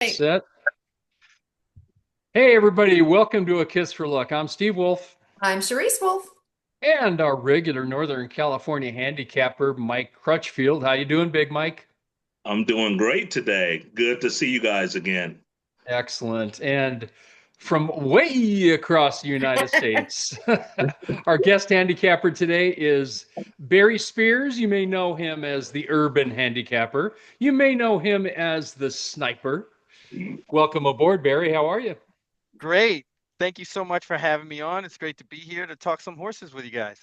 Hey, Set. Hey, everybody. Welcome to A Kiss for Luck. I'm Steve Wolf I'm Charisse Wolf. and our regular Northern California handicapper, Mike Crutchfield. How you doing, Big Mike? I'm doing great today. Good to see you guys again. Excellent. And from way across the United States, our guest handicapper today is Barry Spears. You may know him as the urban handicapper. You may know him as the sniper. Welcome aboard, Barry. How are you? Great. Thank you so much for having me on. It's great to be here to talk some horses with you guys.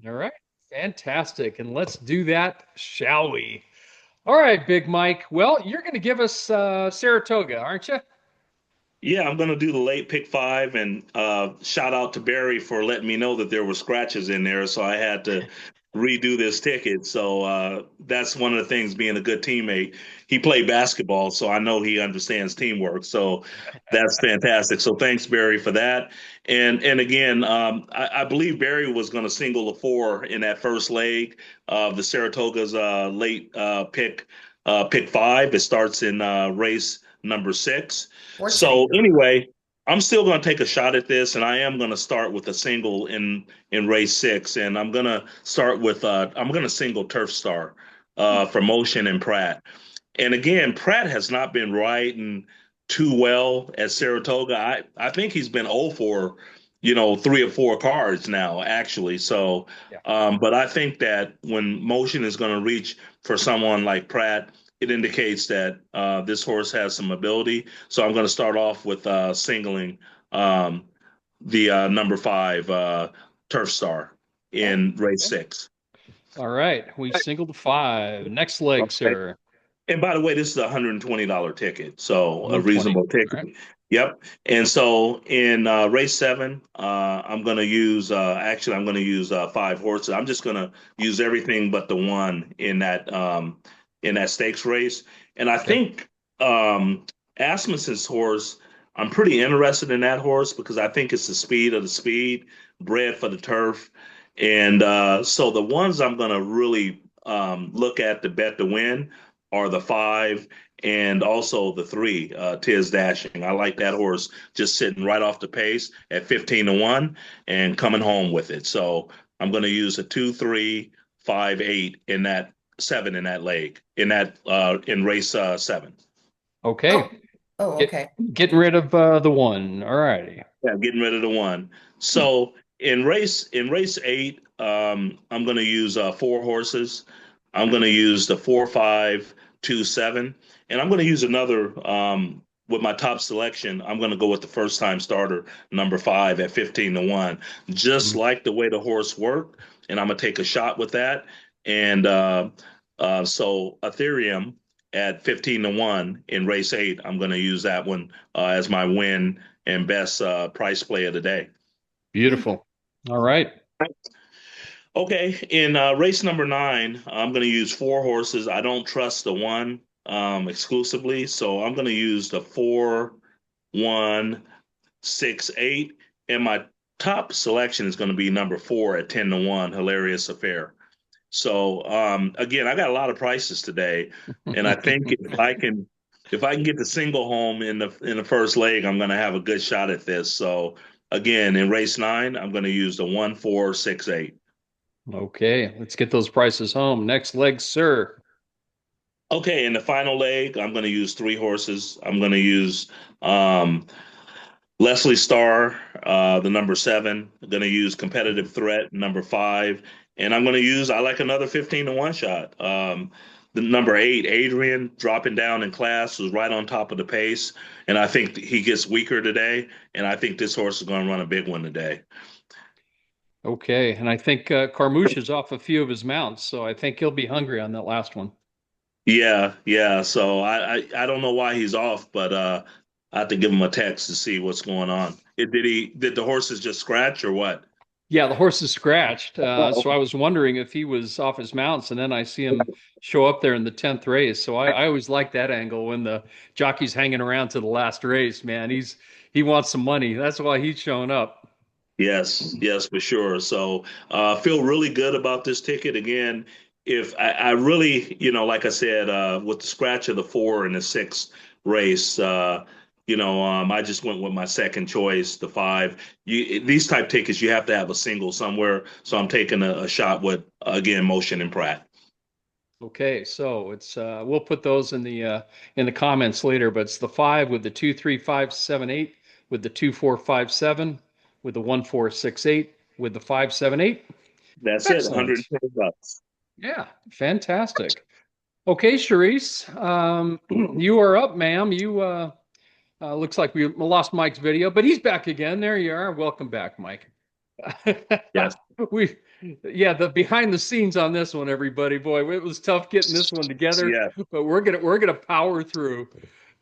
All right. Fantastic. And let's do that, shall we? All right, Big Mike. Well, you're going to give us Saratoga, aren't you? Yeah, I'm going to do the late pick five and shout out to Barry for letting me know that there were scratches in there. So I had to redo this ticket. So that's one of the things being a good teammate. He played basketball, so I know he understands teamwork. So that's fantastic. So thanks, Barry, for that. And again, I believe Barry was going to single the four in that first leg of the Saratoga's late pick five. It starts in race number six. Horse So racing. anyway, I'm still going to take a shot at this, and I am going to start with a single in race six, and I'm going to single Turf Star for Motion and Pratt. And again, Pratt has not been riding too well at Saratoga. I think he's been 0 for, 3 or 4 cards now, actually. So, Yeah. but I think that when Motion is going to reach for someone like Pratt, it indicates that this horse has some ability. So I'm going to start off with singling um, the number five Turf Star Okay. in race Okay. six. All right. We singled five. Next leg, Okay. sir. And by the way, this is a $120 ticket, so a 120. reasonable All right. ticket. Yep. And so in race seven, I'm going to use I'm going to use 5 horses. I'm just going to use everything but the one in that stakes race. And I Okay. think Asmussen's horse, I'm pretty interested in that horse because I think it's the speed of the speed, bred for the turf. And so the ones I'm going to really look at to bet to win are the five and also the three, Tiz Dashing. I like that horse just sitting right off the pace at 15-1 and coming home with it. So I'm going to use a 2, 3, 5, 8 in that seven in that leg in race seven. Okay. Oh, oh, Get okay. getting rid of the one. All righty. Yeah, getting rid of the one. So in race eight, I'm going to use 4 horses. I'm going to use the 4, 5, 2, 7, and I'm going to use another with my top selection. I'm going to go with the first time starter, number five at 15-1, just Mhm. like the way the horse worked. And I'm going to take a shot with that. And so Ethereum at 15-1 in race eight, I'm going to use that one as my win and best price play of the day. Beautiful. All right. Okay, in race number nine, I'm going to use 4 horses. I don't trust the one exclusively, so I'm going to use the 4, 1, 6, 8, and my top selection is going to be number four at 10-1, Hilarious Affair. So again, I got a lot of prices today, and I think if I can get the single home in the first leg, I'm going to have a good shot at this. So again, in race nine, I'm going to use the 1, 4, 6, 8. Okay. Let's get those prices home. Next leg, sir. Okay, in the final leg, I'm going to use 3 horses. I'm going to use um, Leslie Starr, the number seven. I'm going to use Competitive Threat, number five. And I'm going to use, I like another 15-1 shot. The number eight, Adrian, dropping down in class, was right on top of the pace. And I think he gets weaker today. And I think this horse is going to run a big one today. Okay. And I think Carmouche is off a few of his mounts, so I think he'll be hungry on that last one. Yeah, yeah. So I don't know why he's off, but I have to give him a text to see what's going on. Did the horses just scratch or what? Yeah, the horse is scratched. Oh, So I was wondering if he was off his mounts, and then I see him show up there in the 10th race. So I always like that angle when the jockey's hanging around to the last race, man. He wants some money. That's why he's showing up. yes, yes, for sure. So feel really good about this ticket. Again, if I really, like I said, with the scratch of the 4 and the 6, race. I just went with my second choice, the five. These type tickets, you have to have a single somewhere. So I'm taking a shot with again Motion and Pratt. Okay, so it's we'll put those in the comments later, but it's the five with the 23578, with the 2457, with the 1468, with the 578. That's it, Excellent. $110. Yeah, fantastic. Okay, Charisse, you are up, ma'am. You looks like we lost Mike's video, but he's back again. There you are. Welcome back, Mike. Yes. we yeah, the behind the scenes on this one, everybody. Boy, it was tough getting this one together, Yeah. but we're gonna power through.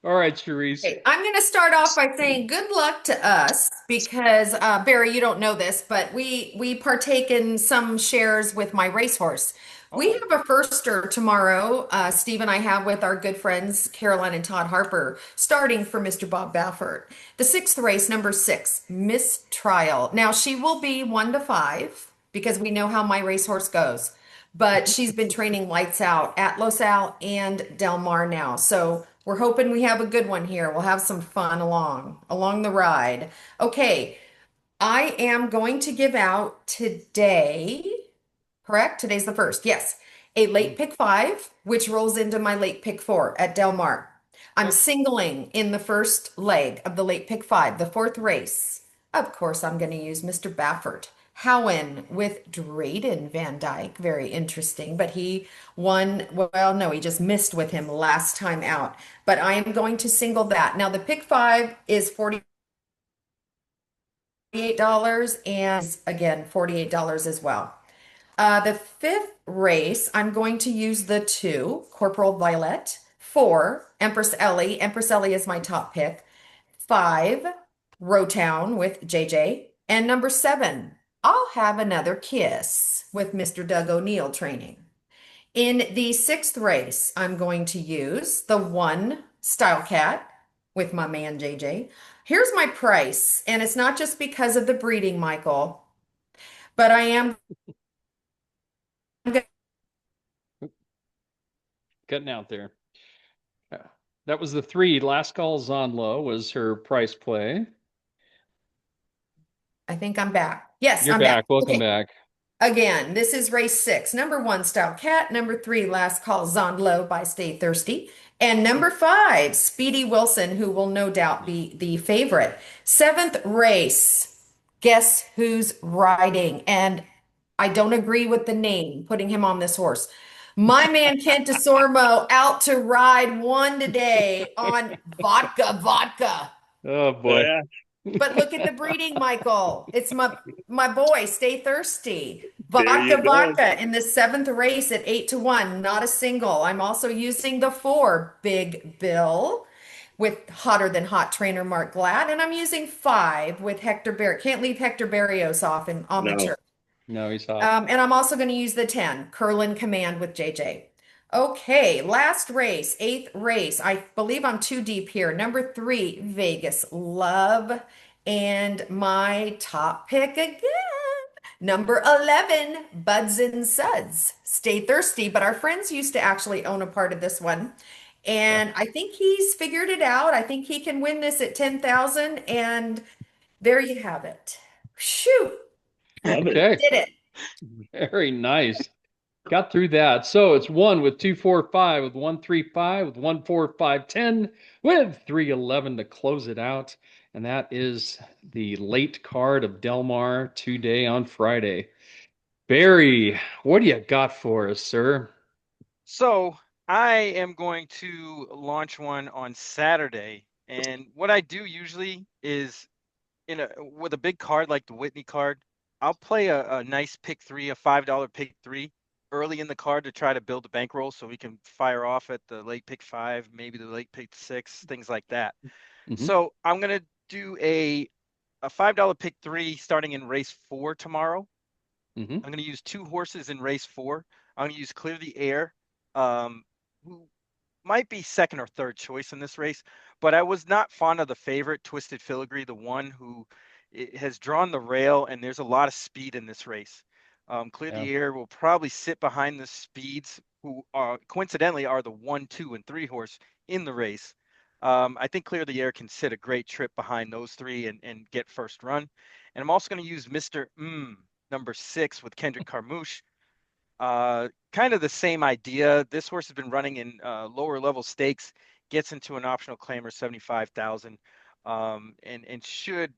All right, Charisse. Okay, I'm going to start off by saying good luck to us because Barry, you don't know this, but we partake in some shares with my racehorse. We Oh, have a firster tomorrow. Steve and I have with our good friends Caroline and Todd Harper, starting for Mr. Bob Baffert. The sixth race, number 6, Miss Trial. Now she will be 1 to 5 because we know how my racehorse goes, but she's been training lights out at Los Al and Del Mar now. So we're hoping we have a good one here. We'll have some fun along the ride. Okay, I am going to give out today, correct? Today's the first. Yes. A late pick 5, which rolls into my late pick 4 at Del Mar. I'm okay. singling in the first leg of the late pick 5, the fourth race. Of course, I'm going to use Mr. Baffert. Howen with Drayden Van Dyke. Very interesting, but he won. Well, no, he just missed with him last time out. But I am going to single that. Now, the pick 5 is $48 and again, $48 as well. The fifth race, I'm going to use the 2, Corporal Violet, 4, Empress Ellie. Empress Ellie is my top pick. 5, Rowtown with JJ. And number 7, I'll Have Another Kiss with Mr. Doug O'Neill training. In the sixth race, I'm going to use the 1, Style Cat with my man JJ. Here's my price, and it's not just because of the breeding, Michael, but I am Cutting out there. Yeah. That was the 3. Last calls on low was her price play. I think I'm back. Yes, You're I'm back. back. Welcome Okay. back. Again, this is race 6. Number 1, Style Cat. Number 3, Last Call Zondlo by Stay Thirsty. And number 5, Speedy Wilson, who will no doubt be the favorite. Seventh race. Guess who's riding? And I don't agree with the name, putting him on this horse. My man Kent DeSormo out to ride one today on vodka. Oh boy. Yeah. But look at the breeding, Michael. It's my boy. Stay thirsty. There you go. Vodka in the seventh race at 8 to 1. Not a single. I'm also using the 4, Big Bill, with hotter than hot trainer Mark Glad, and I'm using 5 with Hector Barrios. Can't leave Hector Barrios off on the No. church. No, he's hot. And I'm also going to use the 10, Curlin Command with JJ. Okay, last race, eighth race. I believe I'm too deep here. Number 3, Vegas Love. And my top pick again, number 11, Buds and Suds. Stay thirsty, but our friends used to actually own a part of this one. Yeah. And I think he's figured it out. I think he can win this at 10,000. And there you have it. Shoot, Love it. Okay. did it. Very nice. Got through that. So it's 1 with 245, with 135, with 14510, with 311 to close it out. And that is the late card of Del Mar today on Friday. Barry, what do you got for us, sir? So I am going to launch one on Saturday. And what I do usually is with a big card like the Whitney card, I'll play a nice pick 3, a $5 pick 3 early in the card to try to build a bankroll so we can fire off at the late pick 5, maybe the late pick 6, things like that. Mhm. So I'm gonna do a $5 pick 3 starting in race 4 tomorrow. Mhm. I'm gonna use 2 horses in race 4. I'm gonna use Clear the Air, who might be second or third choice in this race, but I was not fond of the favorite, Twisted Filigree, the one who has drawn the rail, and there's a lot of speed in this race. Clear Yeah. the Air will probably sit behind the speeds, who are coincidentally are the 1, 2, and 3 horse in the race. I think Clear the Air can sit a great trip behind those three and get first run. And I'm also going to use Mr. Number 6 with Kendrick Carmouche. Kind of the same idea. This horse has been running in lower level stakes, gets into an optional claimer 75,000, and should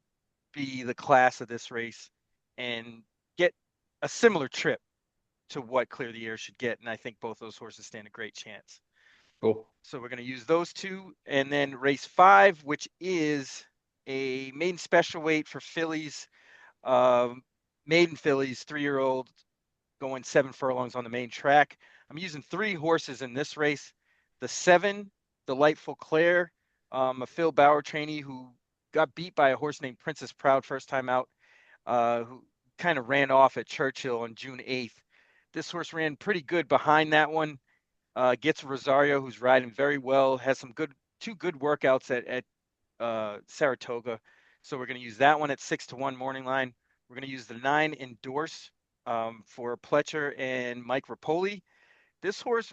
be the class of this race and get a similar trip to what Clear the Air should get. And I think both those horses stand a great chance. Cool. So we're going to use those two. And then race 5, which is a maiden special weight for fillies, maiden fillies, 3-year-old going 7 furlongs on the main track. I'm using 3 horses in this race. The 7, Delightful Claire, a Phil Bauer trainee who got beat by a horse named Princess Proud first time out, who kind of ran off at Churchill on June 8th. This horse ran pretty good behind that one. Gets Rosario, who's riding very well, has some two good workouts at Saratoga. So we're going to use that one at 6-1 morning line. We're going to use the 9 Endorse for Pletcher and Mike Rapoli. This horse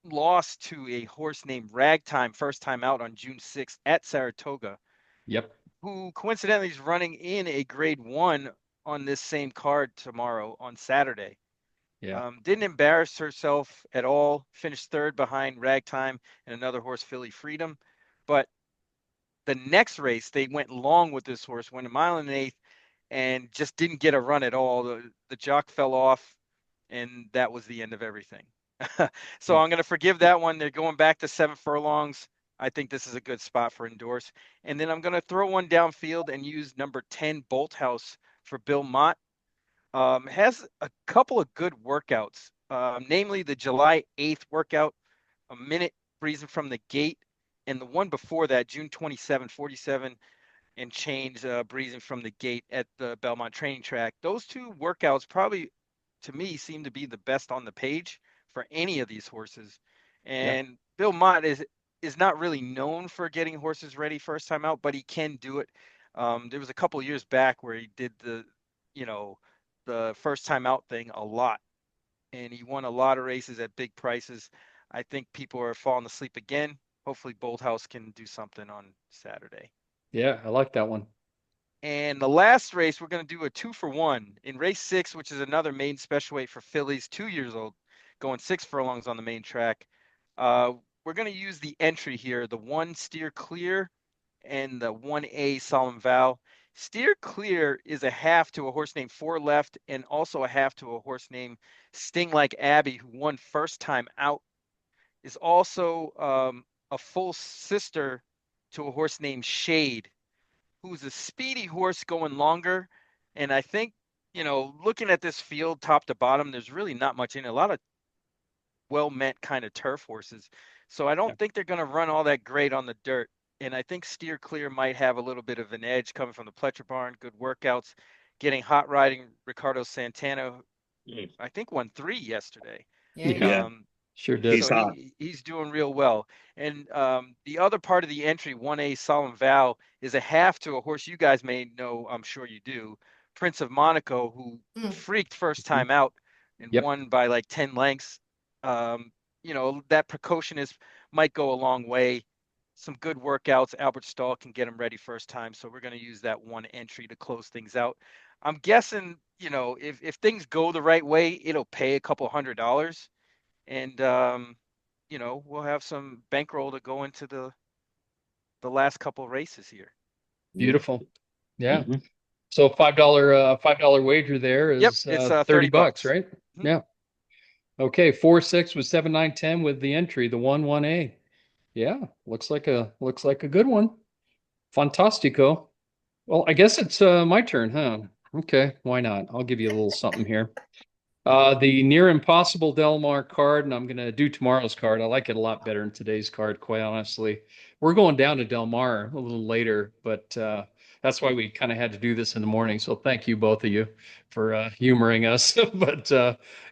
lost to a horse named Ragtime first time out on June 6th at Saratoga, Yep. who coincidentally is running in a grade 1 on this same card tomorrow on Saturday. Yeah. Didn't embarrass herself at all. Finished 3rd behind Ragtime and another horse, Philly Freedom. But the next race, they went long with this horse, went a mile and an eighth, and just didn't get a run at all. The jock fell off, and that was the end of everything. So Yeah. I'm going to forgive that one. They're going back to 7 furlongs. I think this is a good spot for Endorse. And then I'm going to throw one downfield and use number 10, Bolt House, for Bill Mott. Has a couple of good workouts, namely the July 8th workout, a minute breezing from the gate, and the one before that, June 27, 47 and change breezing from the gate at the Belmont training track. Those 2 workouts probably, to me, seem to be the best on the page for any of these horses. Yeah. And Bill Mott is not really known for getting horses ready first time out, but he can do it. There was a couple of years back where he did the first time out thing a lot, and he won a lot of races at big prices. I think people are falling asleep again. Hopefully Bolthouse can do something on Saturday. Yeah, I like that one. And the last race, we're going to do a 2-for-1 in race 6, which is another main special weight for fillies, 2 years old, going 6 furlongs on the main track. We're going to use the entry here, the 1 Steer Clear and the 1A Solemn Vow. Steer Clear is a half to a horse named Four Left, and also a half to a horse named Sting Like Abby, who won first time out. Is also a full sister to a horse named Shade, who's a speedy horse going longer. And I think, looking at this field top to bottom, there's really not much in it. A lot of well-meant kind of turf horses. So I Yeah. don't think they're going to run all that great on the dirt. And I think Steer Clear might have a little bit of an edge coming from the Pletcher barn, good workouts, getting hot riding Ricardo Santana, Mm. I think won 3 yesterday. Yeah, he Yeah, did. Yeah, sure did. he's So hot. he's doing real well. And the other part of the entry, 1A Solemn Vow, is a half to a horse you guys may know, I'm sure you do, Prince of Monaco, who Mm. freaked first time out and Yep. won by like 10 lengths. That precautionist might go a long way. Some good workouts. Albert Stahl can get him ready first time. So we're going to use that one entry to close things out. I'm guessing, if things go the right way, it'll pay a couple $100. And we'll have some bankroll to go into the last couple races here. Beautiful. Yeah. Mhm. So $5 wager there Yep, is it's 30 30 bucks, bucks. right? Mhm. Yeah. Okay, 4-6 with 7-9-10 with the entry, the 1-1A. Yeah, looks like a good one. Fantastico. Well, I guess it's my turn, huh? Okay, why not? I'll give you a little something here. The near impossible Del Mar card, and I'm gonna do tomorrow's card. I like it a lot better than today's card, quite honestly. We're going down to Del Mar a little later, but that's why we kind of had to do this in the morning. So thank you both of you for humoring us. But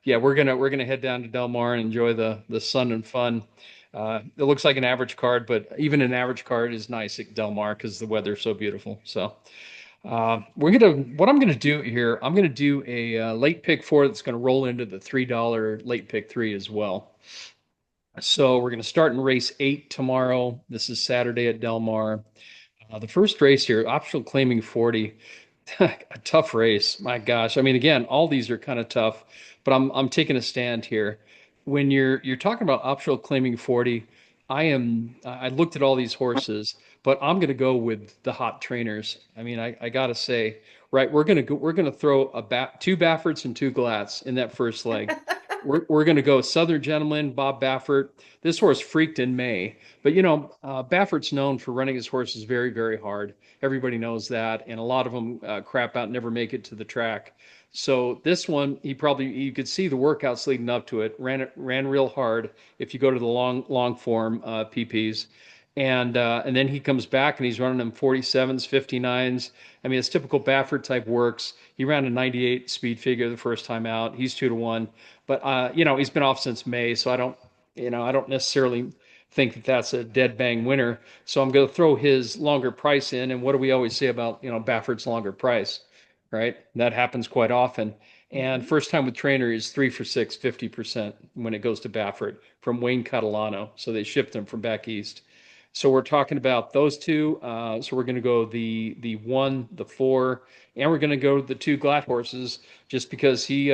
yeah, we're gonna head down to Del Mar and enjoy the sun and fun. It looks like an average card, but even an average card is nice at Del Mar because the weather's so beautiful. So. What I'm gonna do here, I'm gonna do a late pick 4 that's gonna roll into the $3 late pick 3 as well. So we're going to start in race 8 tomorrow. This is Saturday at Del Mar. The first race here, optional claiming 40, a tough race. My gosh. I mean, again, all these are kind of tough, but I'm taking a stand here. When you're talking about optional claiming 40, I looked at all these horses, but I'm going to go with the hot trainers. I mean, I got to say, right, we're going to throw two Bafferts and two Glatts in that first leg. We're going to go Southern Gentleman, Bob Baffert. This horse freaked in May. But Baffert's known for running his horses very, very hard. Everybody knows that, and a lot of them crap out, and never make it to the track. So this one, you could see the workouts leading up to it. Ran real hard. If you go to the long form PPs, and then he comes back and he's running them 47s, 59s. I mean, it's typical Baffert type works. He ran a 98 speed figure the first time out. He's 2 to 1, but he's been off since May, so I don't necessarily think that that's a dead bang winner. So I'm going to throw his longer price in. And what do we always say about, Baffert's longer price, right? That happens quite often. And Mhm. first time with trainer is 3 for 6, 50% when it goes to Baffert from Wayne Catalano. So they shipped him from back east. So we're talking about those two. So we're going to go the 1, the 4, and we're going to go the 2 Glatt horses just because he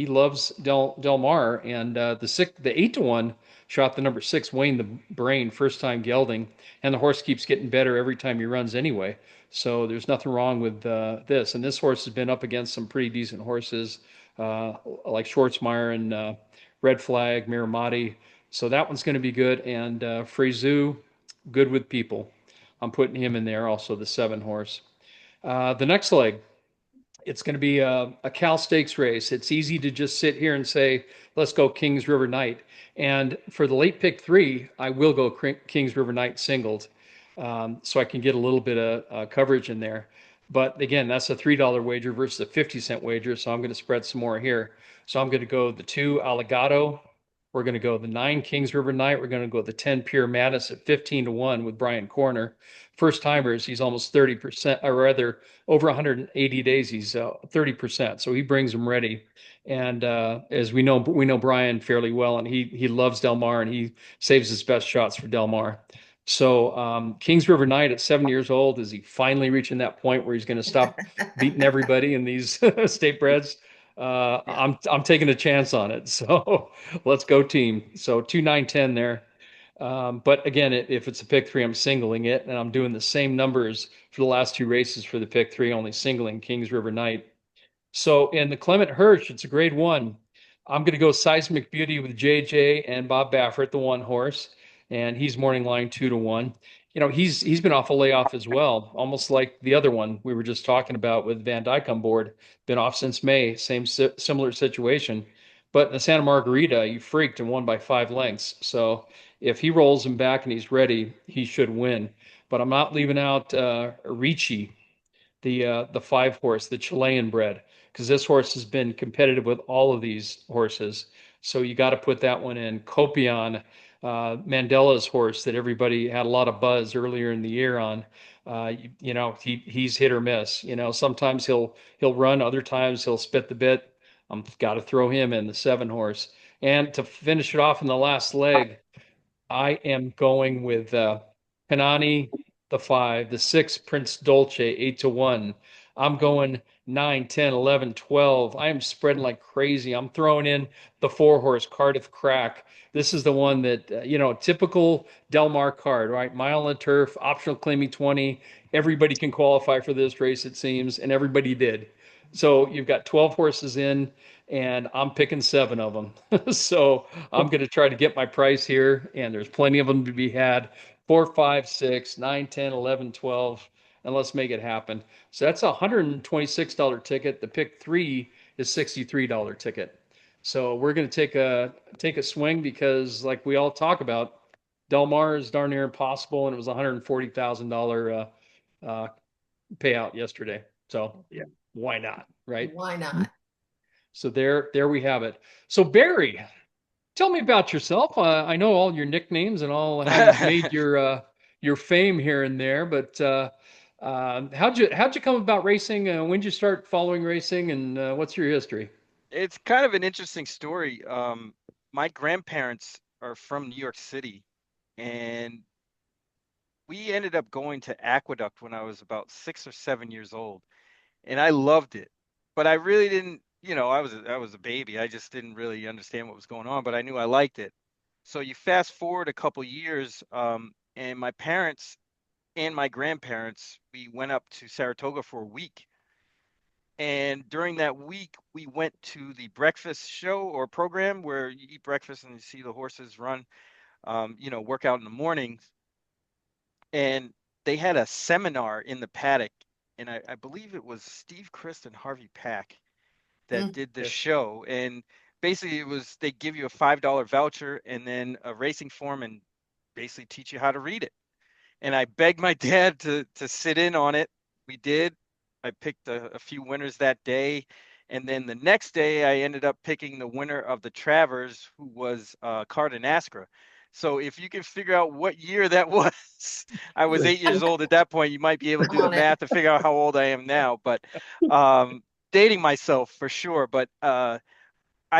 loves Del Mar, and the 8 to 1 shot the number 6 Wayne the Brain first time gelding, and the horse keeps getting better every time he runs anyway. So there's nothing wrong with this. And this horse has been up against some pretty decent horses like Schwartzmeyer and Red Flag, Miramati. So that one's going to be good. And Frezou, good with people. I'm putting him in there, also the 7 horse. The next leg, it's going to be a Cal Stakes race. It's easy to just sit here and say, let's go Kings River Knight. And for the late pick 3, I will go Kings River Knight singled, so I can get a little bit of coverage in there. But again, that's a $3 wager versus a 50-cent wager, so I'm going to spread some more here. So I'm going to go the 2 Alligato. We're going to go the 9 Kings River Knight. We're going to go the 10 Pure Madness at 15 to 1 with Brian Corner. First timers, he's almost 30%, or rather, over 180 days, he's 30%. So he brings them ready. And as we know Brian fairly well, and he loves Del Mar, and he saves his best shots for Del Mar. So Kings River Knight at 7 years old, is he finally reaching that point where he's going to stop beating everybody in these state breds? Yeah. I'm taking a chance on it. So let's go team. So 2, 9, 10 there. But again, if it's a pick 3, I'm singling it, and I'm doing the same numbers for the last 2 races for the pick 3, only singling Kings River Knight. So in the Clement Hirsch, it's a grade 1. I'm going to go Seismic Beauty with JJ and Bob Baffert, the 1 horse, and he's morning line 2 to 1. He's been off a layoff as well, almost like the other one we were just talking about with Van Dyke on board. Been off since May, similar situation. But in the Santa Margarita, he freaked and won by 5 lengths. So if he rolls him back and he's ready, he should win. But I'm not leaving out Ricci, the 5 horse, the Chilean bred, because this horse has been competitive with all of these horses. So you got to put that one in. Copion, Mandela's horse that everybody had a lot of buzz earlier in the year on. He's hit or miss. Sometimes he'll run, other times he'll spit the bit. I've got to throw him in the 7 horse. And to finish it off in the last leg, I am going with Panani, the 5, the 6, Prince Dolce, 8 to 1. I'm going 9, 10, 11, 12. I am spreading like crazy. I'm throwing in the 4 horse Cardiff Crack. This is the one that, typical Del Mar card, right? Mile on the turf, optional claiming 20. Everybody can qualify for this race, it seems, and everybody did. So you've got 12 horses in, and I'm picking 7 of them. So I'm going to try to get my price here, and there's plenty of them to be had. 4, 5, 6, 9, 10, 11, 12, and let's make it happen. So that's a $126 ticket. The pick 3 is $63 ticket. So we're going to take a swing because, like we all talk about, Del Mar is darn near impossible, and it was a $140,000 payout yesterday. So Yeah. why not, right? Why not? So there we have it. So Barry, tell me about yourself. I know all your nicknames and all how you've made your fame here and there, but how'd you come about racing? When did you start following racing, and what's your history? It's kind of an interesting story. My grandparents are from New York City, and we ended up going to Aqueduct when I was about 6 or 7 years old, and I loved it. But I really didn't, I was a baby. I just didn't really understand what was going on, but I knew I liked it. So you fast forward a couple years, and my parents and my grandparents, we went up to Saratoga for a week. And during that week, we went to the breakfast show or program where you eat breakfast and you see the horses run, work out in the mornings. And they had a seminar in the paddock. And I believe it was Steve Christ and Harvey Pack that Mm. did the Yes. show. And basically, it was they give you a $5 voucher and then a racing form and basically teach you how to read it. And I begged my dad to sit in on it. We did. I picked a few winners that day, and then the next day I ended up picking the winner of the Travers, who was Carden Askra. So if you can figure out what year that was, I was 8 years old at that point. You might be able to do the On it. math to figure out how old I am now. But um, dating myself for sure. But I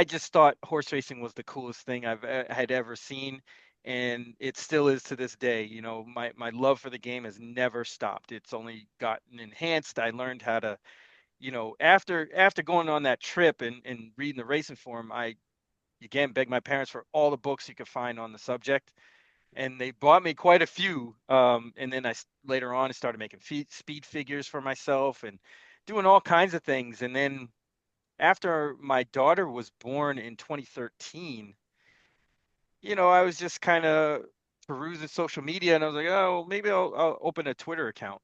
just thought horse racing was the coolest thing had ever seen, and it still is to this day. My love for the game has never stopped. It's only gotten enhanced. I learned how to, after going on that trip and reading the racing forum, I again begged my parents for all the books you could find on the subject, and they bought me quite a few. And then later on I started making speed figures for myself and doing all kinds of things, and then after my daughter was born in 2013, I was just kind of perusing social media and I was like, oh, maybe I'll open a Twitter account.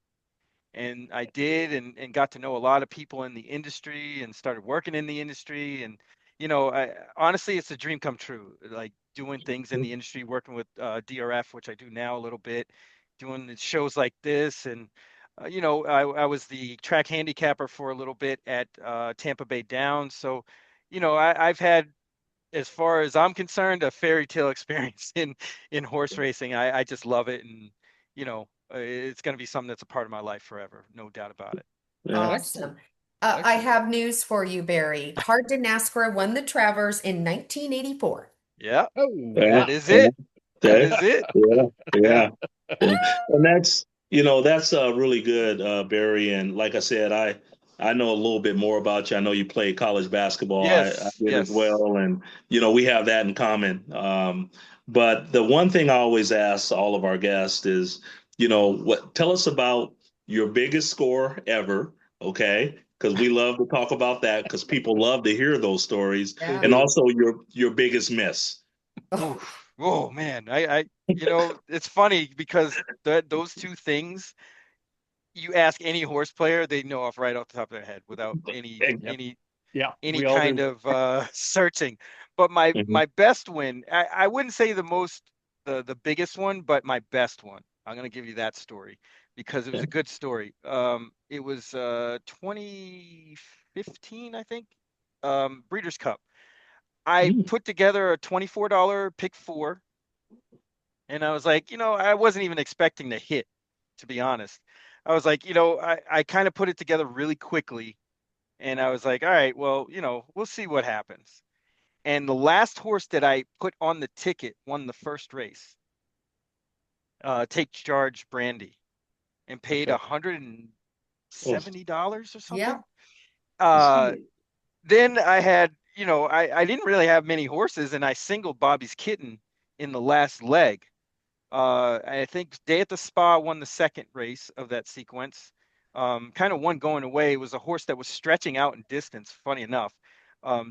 And I did and got to know a lot of people in the industry and started working in the industry. And, honestly, it's a dream come true, like doing things in the industry, working with DRF, which I do now a little bit, doing the shows like this. And, I was the track handicapper for a little bit at Tampa Bay Downs. So, I've had, as far as I'm concerned, a fairy tale experience in horse racing. I just love it, and it's going to be something that's a part of my life forever, no doubt about it. Yeah. Awesome. I Excellent. have news for you, Barry. Hardin NASCAR won the Travers in 1984. Yeah, Oh, Yeah. that is Yeah. it. That Okay. is it. Yeah. Yeah. Yeah. And that's really good, Barry. And like I said, I know a little bit more about you. I know you played college basketball. I Yes. did as Yes. well, and we have that in common. But the one thing I always ask all of our guests is, tell us about your biggest score ever, okay? Because we love to talk about that because people love to hear those stories, they Yeah. and do. also your biggest miss. Oh, oh man. It's funny because those two things, you ask any horse player, they know off right off the top of their head without any Mhm. Yep. any Yeah, any we all kind do. of searching. But my best win, I wouldn't say the biggest one, but my best one. I'm gonna give you that story because it was Yeah. a good story. It was 2015, I think, Breeders' Cup. I Mhm. put together a $24 pick four, and I was like, I wasn't even expecting to hit, to be honest. I was like, I kind of put it together really quickly, and I was like, all right, well, we'll see what happens. And the last horse that I put on the ticket won the first race, Take Charge Brandy, and paid Okay. Oh, $170 or something. Yep. Uh, gee. then I had, I didn't really have many horses, and I singled Bobby's Kitten in the last leg. I think Day at the Spa won the second race of that sequence. Kind of one going away. It was a horse that was stretching out in distance, funny enough.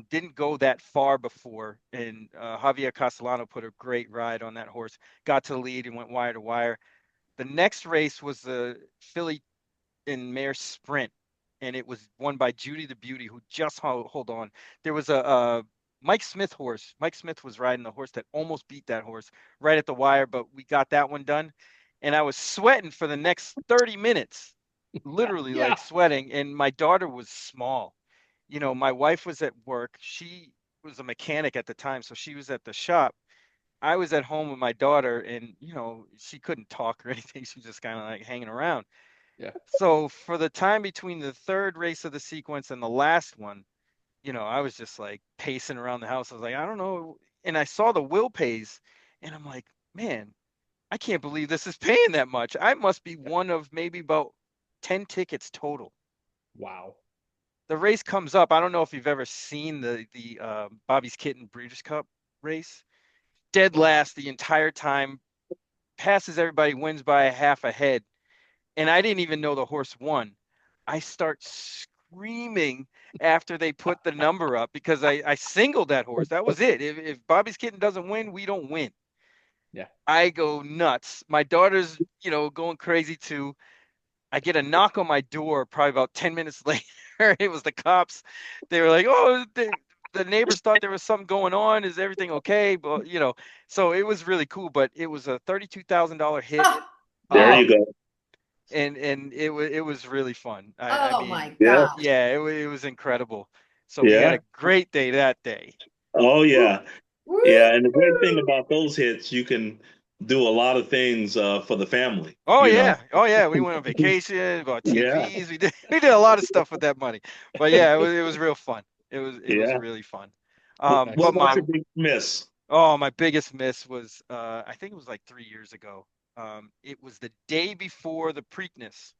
Didn't go that far before, and Javier Castellano put a great ride on that horse, got to the lead and went wire to wire. The next race was the Philly in Mare Sprint, and it was won by Judy the Beauty, who just hold on. There was a Mike Smith horse. Mike Smith was riding the horse that almost beat that horse right at the wire, but we got that one done. And I was sweating for the next 30 minutes, literally Yeah. like sweating. And my daughter was small. My wife was at work. She was a mechanic at the time, so she was at the shop. I was at home with my daughter, and she couldn't talk or anything. She was just kind of like hanging around. Yeah. So for the time between the third race of the sequence and the last one, I was just like pacing around the house. I was like, I don't know. and I saw the will pays, and I'm like, man, I can't believe this is paying that much. I must be one of maybe about 10 tickets total. Wow. The race comes up. I don't know if you've ever seen the Bobby's Kitten Breeders' Cup race. Dead last the entire time, passes everybody, wins by a half a head, and I didn't even know the horse won. I start screaming after they put the number up because I singled that horse. That was it. If Bobby's Kitten doesn't win, we don't win. Yeah. I go nuts. My daughter's, going crazy too. I get a knock on my door probably about 10 minutes later. It was the cops. They were like, oh, the neighbors thought there was something going on. Is everything okay? But, so it was really cool, but it was a $32,000 hit. Oh, There oh, you go. And it was really fun. I oh mean, my Yeah. gosh. yeah, it was incredible. So we had Yeah. a great day that day. Oh, Woo, yeah. woo. Yeah. And the great thing about those hits, you can do a lot of things for the family, Oh you know. yeah. Oh yeah. We went on vacation, bought Yeah. TVs. We did a lot of stuff with that money. But yeah, it was real fun. It was Yeah. really fun. What But Excellent. was my your big miss? my biggest miss was I think it was like 3 years ago. It was the day before the Preakness,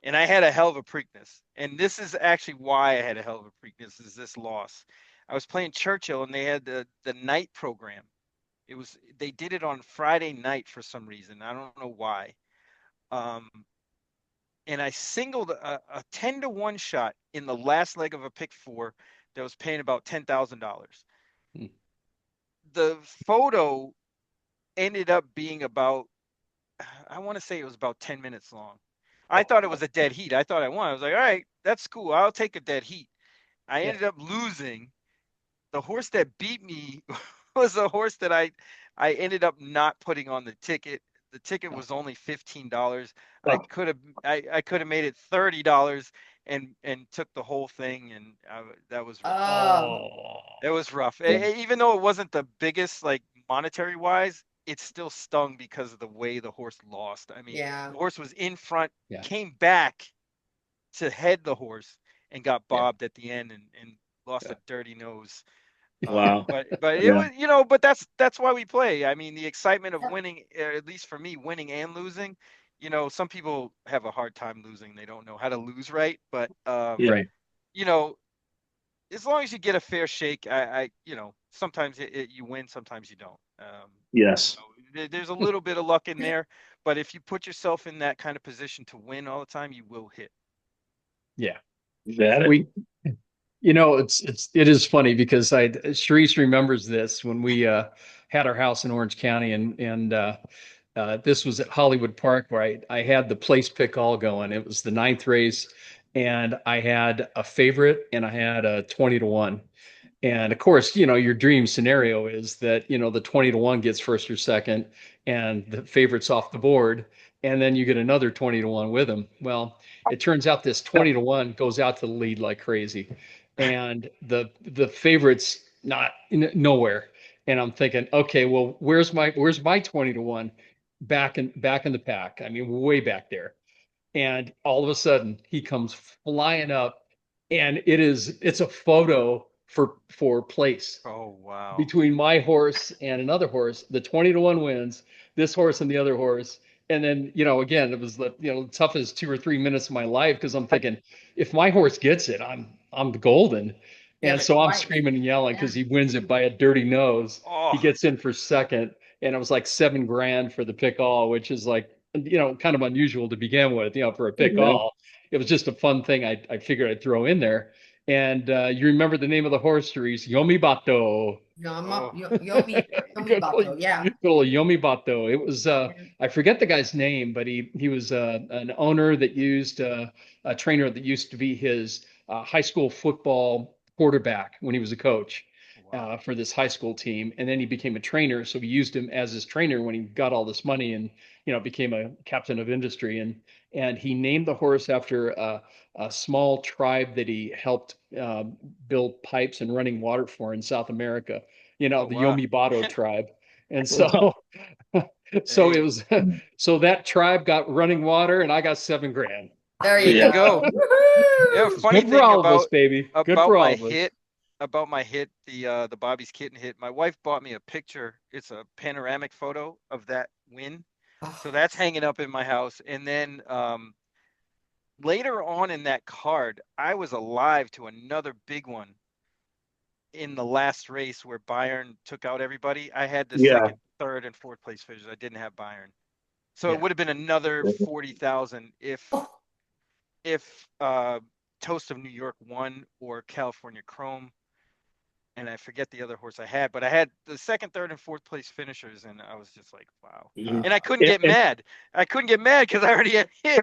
and I had a hell of a Preakness. And this is actually why I had a hell of a Preakness is this loss. I was playing Churchill, and they had the night program. They did it on Friday night for some reason. I don't know why. Um, and I singled a 10-to-1 shot in the last leg of a pick four that was paying about $10,000. Hmm. The photo ended up being about, I want to say it was about 10 minutes long. I thought it was a dead heat. I thought I won. I was like, all right, that's cool. I'll take a dead heat. I Yeah. ended up losing. The horse that beat me was a horse that I ended up not putting on the ticket. The ticket Oh. was only $15. I Oh, could have I could have made it $30 and took the whole thing, and that was rough. Oh, Oh. It was rough. yeah. Even though it wasn't the biggest like monetary wise, it still stung because of the way the horse lost. I mean, yeah. the horse was in front, Yeah. came back to head the horse and got Yeah. bobbed at the end and lost Yeah. a dirty nose. Wow. But it Yeah. was, but that's why we play. I mean, the excitement of winning, at least for me, winning and losing. Some people have a hard time losing. They don't know how to lose right. But Yeah. Right. you know, as long as you get a fair shake, sometimes you win, sometimes you don't. Yes. There's a little bit of luck in there, but if you put yourself in that kind of position to win all the time, you will hit. Yeah. That it. We, it is funny because Charisse remembers this when we had our house in Orange County, and this was at Hollywood Park where I had the place pick all going. It was the ninth race, and I had a favorite and I had a 20-to-1. And of course, your dream scenario is that, the 20-to-1 gets first or second and the favorite's off the board. And then you get another 20-to-1 with them. Well, it turns out this 20-to-1 goes out to the lead like crazy. And the favorite's not nowhere. And I'm thinking, okay, well, where's my 20-to-1 back in the pack? I mean, way back there. And all of a sudden he comes flying up, and it's a photo for place Oh wow. between my horse and another horse. The 20-to-1 wins, this horse and the other horse. And then, again, it was the toughest 2 or 3 minutes of my life because I'm thinking, if my horse gets it, I'm golden. You have And it so I'm twice. screaming and yelling Yeah. because he wins it by a dirty nose. He Oh gets in for second, and it was like 7 grand for the pick all, which is like, kind of unusual to begin with, for a pick Yeah. all. It was just a fun thing I figured I'd throw in there. And you remember the name of the horse, Therese? Yomi Bato. oh. Yomi Good old, Bato. Yeah. good old Yomi Bato. It was Yeah. I forget the guy's name, but he was an owner that used a trainer that used to be his high school football quarterback when he was a coach Wow. for this high school team, and then he became a trainer. So he used him as his trainer when he got all this money and became a captain of industry, and he named the horse after a small tribe that he helped build pipes and running water for in South America, Oh the wow. Yomi Bato tribe. And Wow. so, so it Hey, was, so that tribe got running water and I got 7 grand. There there you Yeah. you go. go. Yeah, Woohoo! funny Good for thing all of us, about baby. Good about for my all of us. hit about my hit, the Bobby's Kitten hit. My wife bought me a picture. It's a panoramic photo of that win. So Oh, that's hanging up in my house. And then later on in that card, I was alive to another big one in the last race where Bayern took out everybody. I had the Yeah. second, third, and fourth place finishers. I didn't have Bayern. So it Yeah. would have been another 40,000 oh, if Toast of New York won or California Chrome, and I forget the other horse I had, but I had the second, third, and fourth place finishers, and I was just like, wow. Mhm. And I uh, couldn't get mad. I couldn't get mad because I already had him.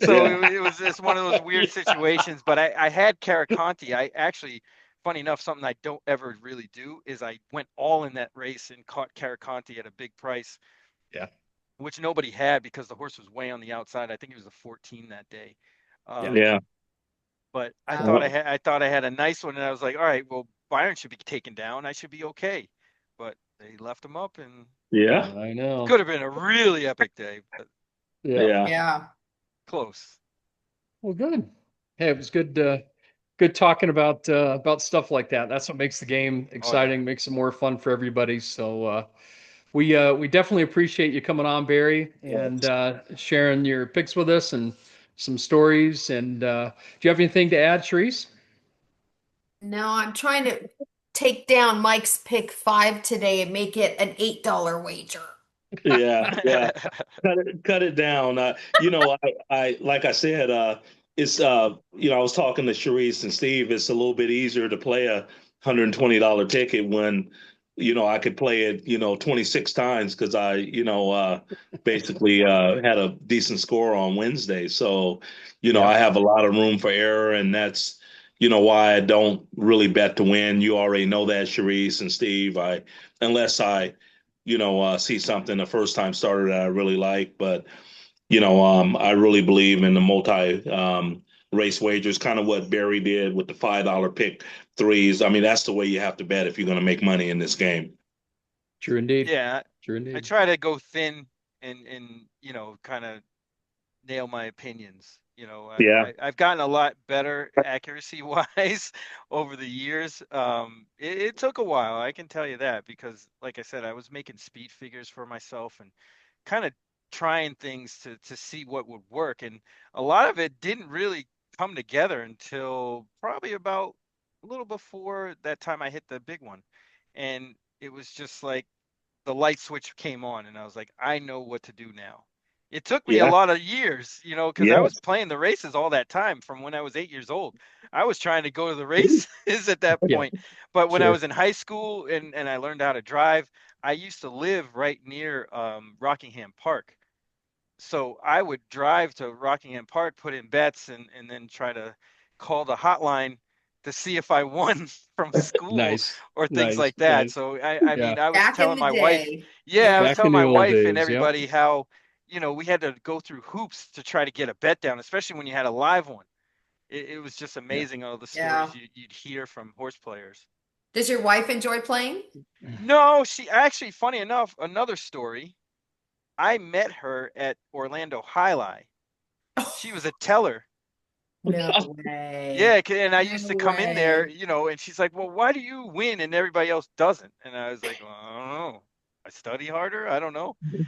So Yeah. it was just one of those weird situations. But I had Caraconti. I actually, funny enough, something I don't ever really do is I went all in that race and caught Caraconti at a big price, Yeah. which nobody had because the horse was way on the outside. I think it was a 14 that day. Yeah. Um, Yeah. but wow. I thought I had a nice one, and I was like, all right, well, Byron should be taken down. I should be okay. But they left him up, and Yeah. I know. could have been a really epic day, but Yeah. Yeah. Yeah. close. Well, good. Hey, it was good. Good talking about stuff like that. That's what makes the game Oh yeah. exciting, makes it more fun for everybody. So we definitely appreciate you coming on, Barry, and sharing your picks with us and some stories. And do you have anything to add, Charisse? No, I'm trying to take down Mike's pick 5 today and make it an $8 wager. Yeah. Yeah. Cut it down. I like I said, it's I was talking to Charisse and Steve. It's a little bit easier to play $120 ticket when, I could play it, 26 times because I, basically had a decent score on Wednesday. So, Yeah, I have a lot of room for error, and that's, why I don't really bet to win. You already know that, Charisse and Steve. Unless I see something the first time starter that I really like. But I really believe in the multi race wagers, kind of what Barry did with the $5 pick threes. I mean, that's the way you have to bet if you're going to make money in this game. true indeed. Yeah, True I indeed. try to go thin and kind of nail my opinions. Yeah, I've gotten a lot better accuracy wise over the years. It took a while, I can tell you that, because like I said, I was making speed figures for myself and kind of trying things to see what would work. And a lot of it didn't really come together until probably about a little before that time I hit the big one. And it was just like the light switch came on, and I was like, I know what to do now. It took me a yeah, lot of years, because I was yes, playing the races all that time from when I was 8 years old. I was trying to go to the races at that Yeah, point. But when I sure. was in high school and I learned how to drive, I used to live right near Rockingham Park. So I would drive to Rockingham Park, put in bets, and then try to call the hotline to see if I won from school Nice. or things Nice. like that. Nice. So I Yeah. mean, I was Back in telling the my wife, day. yeah, I Yeah. was Back in telling the my old wife and days. Yep. everybody how, we had to go through hoops to try to get a bet down, especially when you had a live one. It was just Yeah. amazing all the Yeah. stories you'd hear from horse players. Does your wife enjoy playing? No, she actually, funny enough, another story. I met her at Orlando Highlight. She was a teller. No Yeah, way. and I No used to come in there, way. and she's like, "Well, why do you win and everybody else doesn't?" And I was like, "Well, I don't know. I study harder. I don't know." yeah.